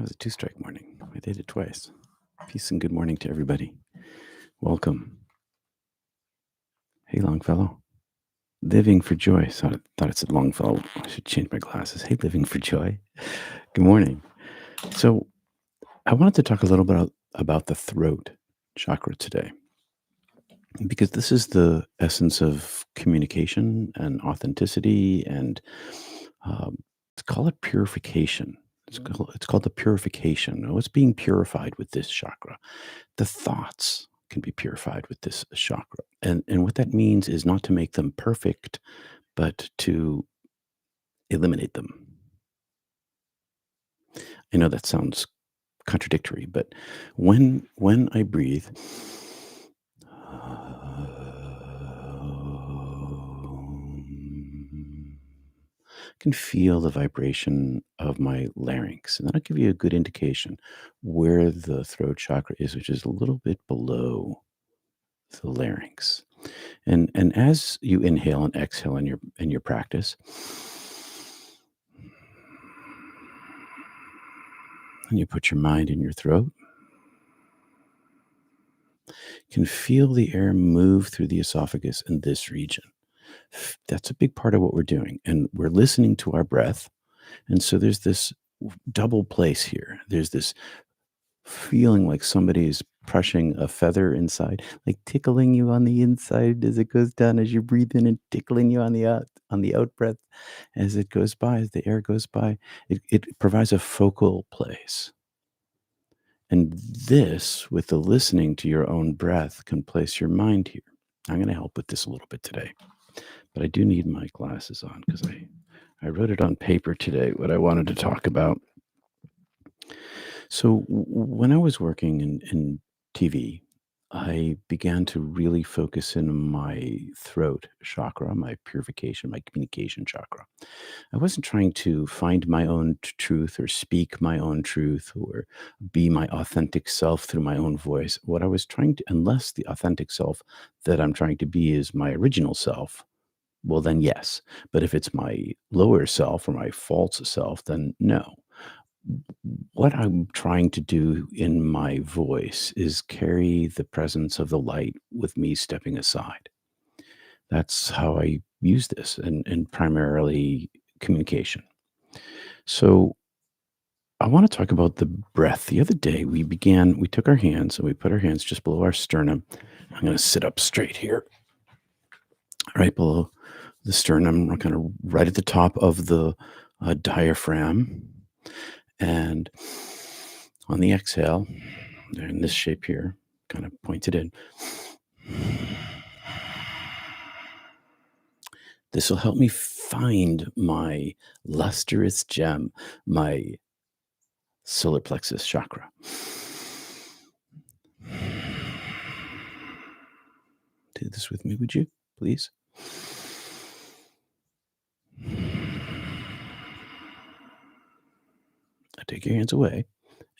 was a two strike morning. I did it twice. Peace and good morning to everybody. Welcome. Hey, Longfellow. Living for joy. Thought it said Longfellow. I should change my glasses. Hey, living for joy. Good morning. So, I wanted to talk a little bit about the throat chakra today because this is the essence of communication and authenticity, and let's call it purification. It's called the purification. What's being purified with this chakra? The thoughts can be purified with this chakra. And what that means is not to make them perfect, but to eliminate them. I know that sounds contradictory, but when I breathe, I can feel the vibration of my larynx, and that'll give you a good indication where the throat chakra is, which is a little bit below the larynx. And as you inhale and exhale in your practice, and you put your mind in your throat, you can feel the air move through the esophagus in this region. That's a big part of what we're doing. And we're listening to our breath. And so there's this double place here. There's this feeling like somebody's brushing a feather inside, like tickling you on the inside as it goes down as you breathe in, and tickling you on the out breath as it goes by, as the air goes by. It provides a focal place. And this, with the listening to your own breath, can place your mind here. I'm going to help with this a little bit today, but I do need my glasses on because I wrote it on paper today, what I wanted to talk about. So when I was working in TV, I began to really focus in on my throat chakra, my purification, my communication chakra. I wasn't trying to find my own truth or speak my own truth or be my authentic self through my own voice. What I was trying to, unless the authentic self that I'm trying to be is my original self, well, then yes. But if it's my lower self or my false self, then no. What I'm trying to do in my voice is carry the presence of the light with me stepping aside. That's how I use this, and primarily communication. So I want to talk about the breath. The other day we took our hands and we put our hands just below our sternum. I'm going to sit up straight here, right below the sternum, kind of right at the top of the diaphragm. And on the exhale, they're in this shape here, kind of pointed in. This will help me find my lustrous gem, my solar plexus chakra. Do this with me, would you, please? Now take your hands away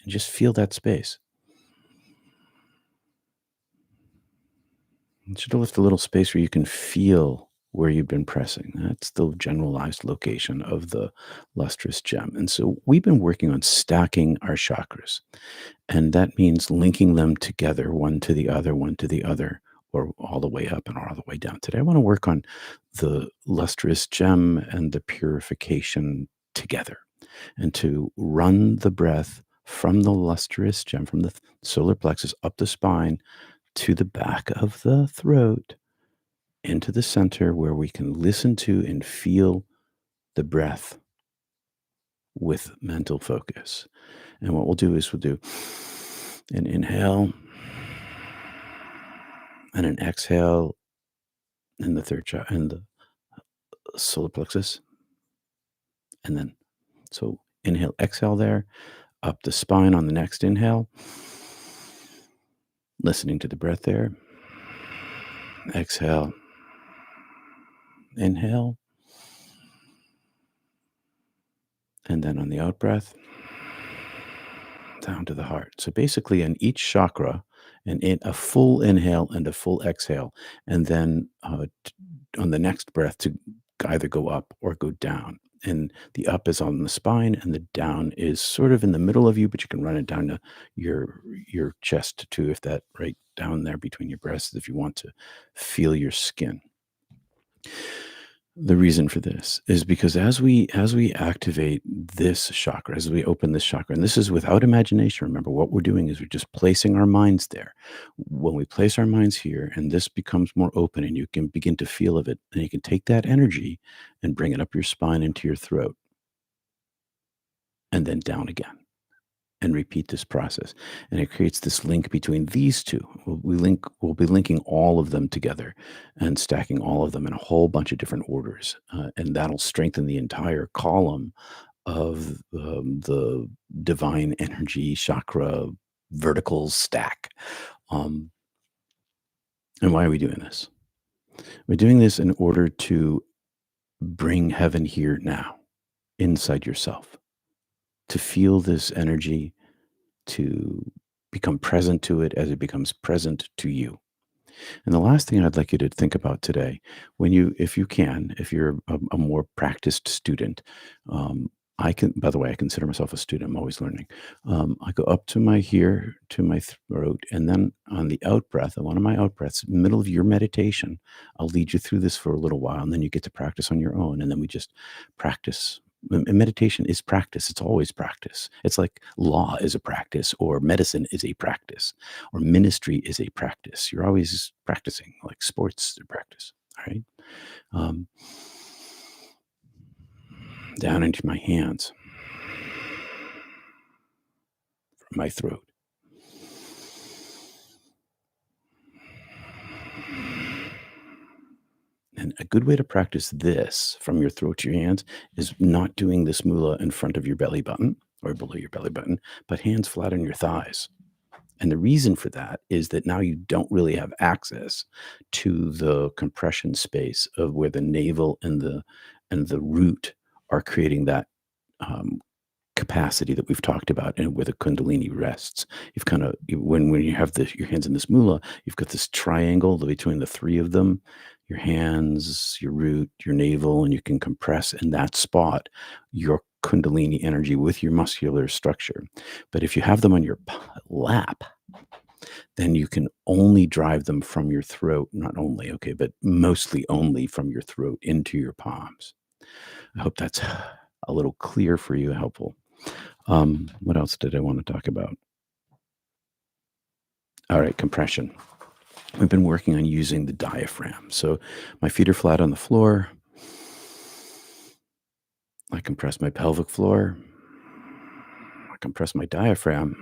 and just feel that space. I want you to lift a little space where you can feel where you've been pressing. That's the generalized location of the lustrous gem. And so we've been working on stacking our chakras. And that means linking them together, one to the other, or all the way up and all the way down. Today, I want to work on the lustrous gem and the purification together, and to run the breath from the lustrous gem, from the solar plexus up the spine to the back of the throat, into the center where we can listen to and feel the breath with mental focus. And what we'll do is we'll do an inhale and an exhale in the third chakra and the solar plexus. And then, so inhale, exhale there, up the spine on the next inhale, listening to the breath there. Exhale, inhale, and then on the out breath, down to the heart. So basically, in each chakra, a full inhale and a full exhale, and then on the next breath to either go up or go down. And the up is on the spine, and the down is sort of in the middle of you, but you can run it down to your chest too, if that right down there between your breasts, if you want to feel your skin. The reason for this is because as we activate this chakra, as we open this chakra, and this is without imagination. Remember, what we're doing is we're just placing our minds there. When we place our minds here, and this becomes more open, and you can begin to feel of it, and you can take that energy and bring it up your spine into your throat, and then down again and repeat this process. And it creates this link between these two. We'll be linking all of them together and stacking all of them in a whole bunch of different orders. And that'll strengthen the entire column of the divine energy chakra vertical stack. Um, and why are we doing this? We're doing this in order to bring heaven here now inside yourself, to feel this energy, to become present to it as it becomes present to you. And the last thing I'd like you to think about today, when you, if you can, if you're a more practiced student, I can, by the way, I consider myself a student. I'm always learning. I go up to my here, to my throat, and then on the out breath, on one of my out breaths, middle of your meditation, I'll lead you through this for a little while, and then you get to practice on your own. And then we just practice. And meditation is practice. It's always practice. It's like law is a practice, or medicine is a practice, or ministry is a practice. You're always practicing, like sports are practice. All right. Um, Down into my hands, my throat. And a good way to practice this from your throat to your hands is not doing this mula in front of your belly button or below your belly button, but hands flat on your thighs. And the reason for that is that now you don't really have access to the compression space of where the navel and the root are creating that um, capacity that we've talked about, and where the kundalini rests. You've kind of, when you have your hands in this mula, you've got this triangle between the three of them, your hands, your root, your navel, and you can compress in that spot your kundalini energy with your muscular structure. But if you have them on your lap, then you can only drive them from your throat, not only, okay, but mostly only from your throat into your palms. I hope that's a little clear for you, helpful. What else did I want to talk about? All right, compression. We've been working on using the diaphragm. So my feet are flat on the floor. I compress my pelvic floor. I compress my diaphragm.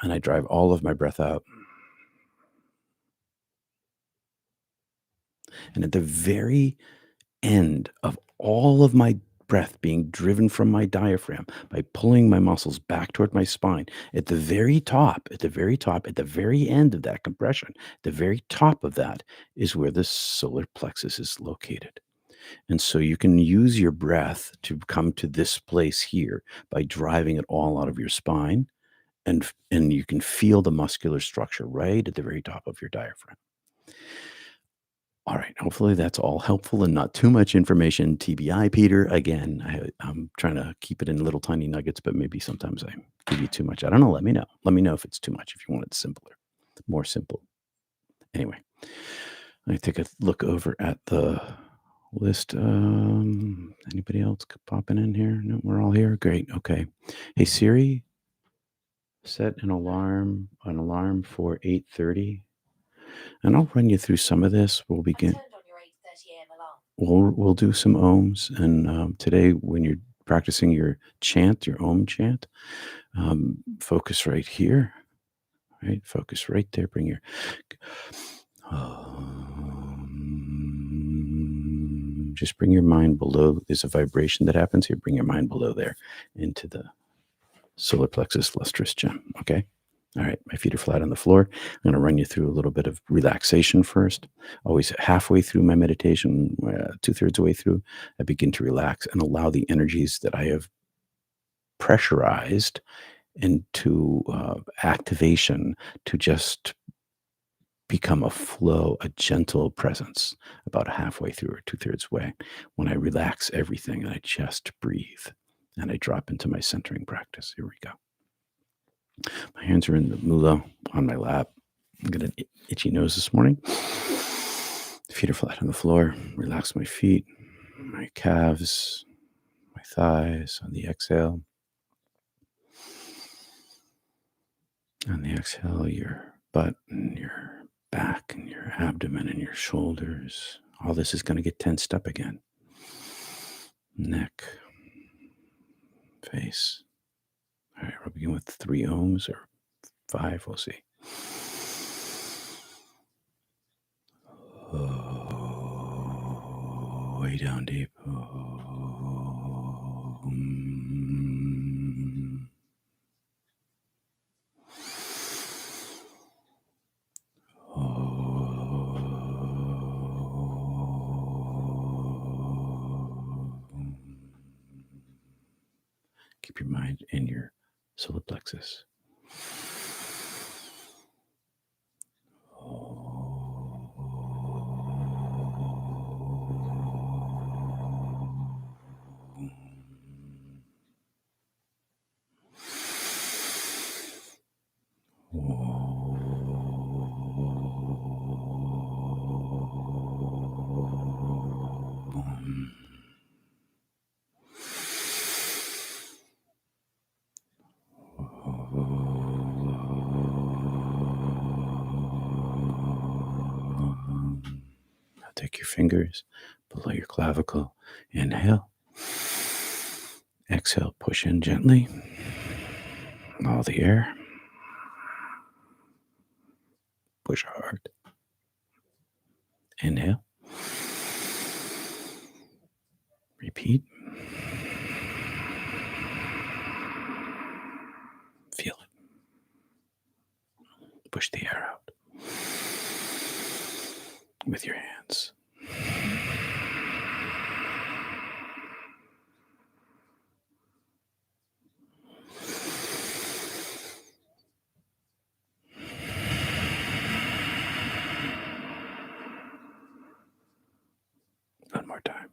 And I drive all of my breath out. And at the very end of all of my breath being driven from my diaphragm by pulling my muscles back toward my spine, at the very top, at the very top, at the very end of that compression, the very top of that is where the solar plexus is located. And so you can use your breath to come to this place here by driving it all out of your spine, and you can feel the muscular structure right at the very top of your diaphragm. All right. Hopefully that's all helpful and not too much information. TBI, Peter. Again, I'm trying to keep it in little tiny nuggets, but maybe sometimes I give you too much. I don't know. Let me know. Let me know if it's too much, if you want it simpler, more simple. Anyway, let me take a look over at the list. Anybody else popping in here? No, we're all here. Great. Okay. Hey, Siri, set an alarm for 8:30. And I'll run you through some of this. We'll begin. We'll do some ohms, and today, when you're practicing your chant, your ohm chant, focus right here, right? Focus right there. Bring your just bring your mind below. There's a vibration that happens here. Bring your mind below there into the solar plexus lustrous gem. Okay. All right, my feet are flat on the floor. I'm going to run you through a little bit of relaxation first. Always halfway through my meditation, 2/3 way through, I begin to relax and allow the energies that I have pressurized into activation to just become a flow, a gentle presence about halfway through or two-thirds way when I relax everything and I just breathe and I drop into my centering practice. Here we go. My hands are in the moolah on my lap. I got an itchy nose this morning. Feet are flat on the floor. Relax my feet, my calves, my thighs on the exhale. On the exhale, your butt and your back and your abdomen and your shoulders. All this is going to get tensed up again. Neck, face. All right, we'll begin with 3 ohms or 5. We'll see. Oh, way down deep. Keep your mind in your solar plexus. Now take your fingers below your clavicle. Inhale. Exhale, push in gently. All the air. Push hard. Inhale. Repeat. Feel it. Push the air out with your hands. One more time.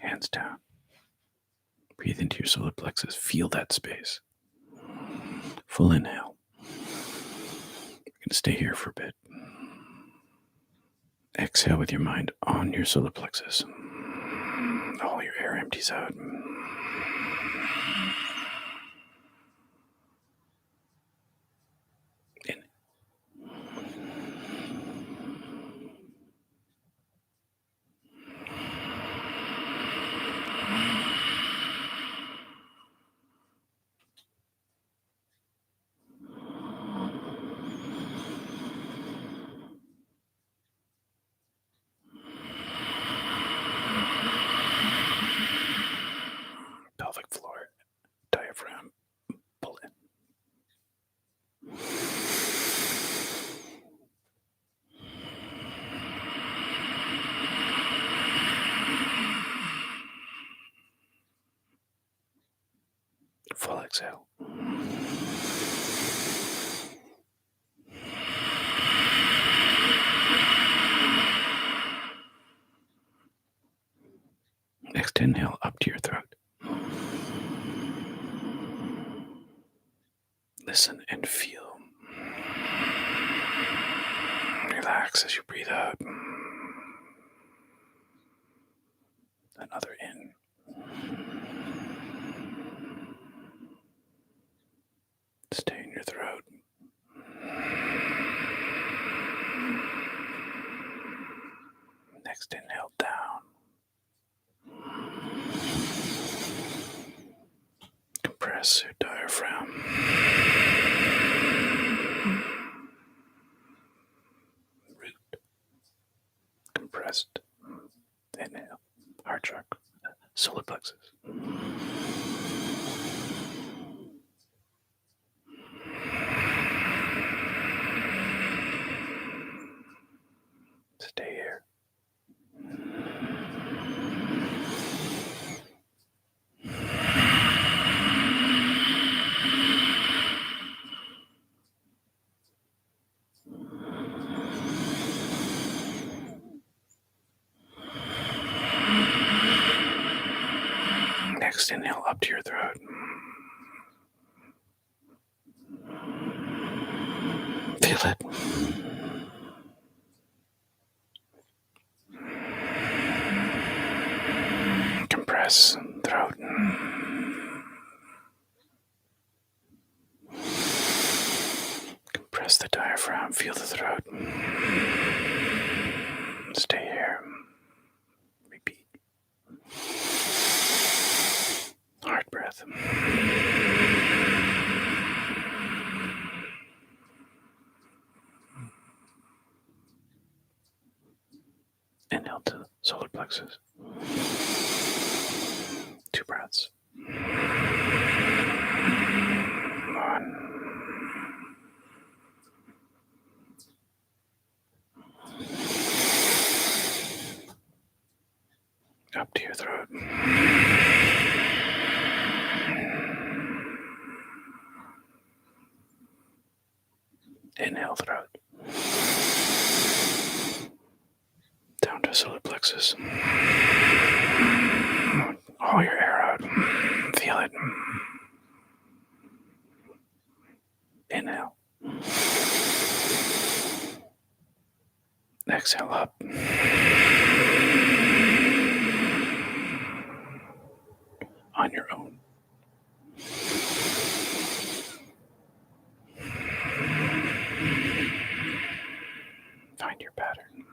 Hands down. Breathe into your solar plexus. Feel that space. Full inhale. We're going to stay here for a bit. Exhale with your mind on your solar plexus. All your air empties out. In. Pelvic floor, diaphragm, pull in. Full exhale. Next inhale up to your throat. Listen and feel. Relax as you breathe out. Another in. Stay in your throat. Next inhale down. Compress your diaphragm. Root. Compressed. Inhale. Heart chakra. Solar plexus. Stay here. Next inhale up to your throat. Feel it. Compress throat. Compress the diaphragm. Feel the throat. Stay here. Repeat. Hard breath. Inhale to solar plexus. 2 breaths. 1. Up to your throat. Inhale throat. Down to solar plexus. All your air out. Feel it. Inhale. Exhale up. On your own. Find your pattern.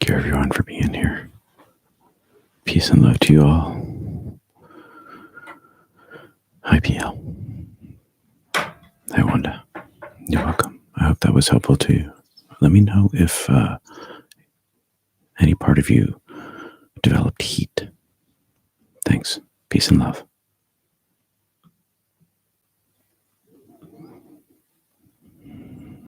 you, everyone, for being here. Peace and love to you all. Hi, PL. Hi, Wanda. You're welcome. I hope that was helpful to you. Let me know if any part of you developed heat. Thanks. Peace and love.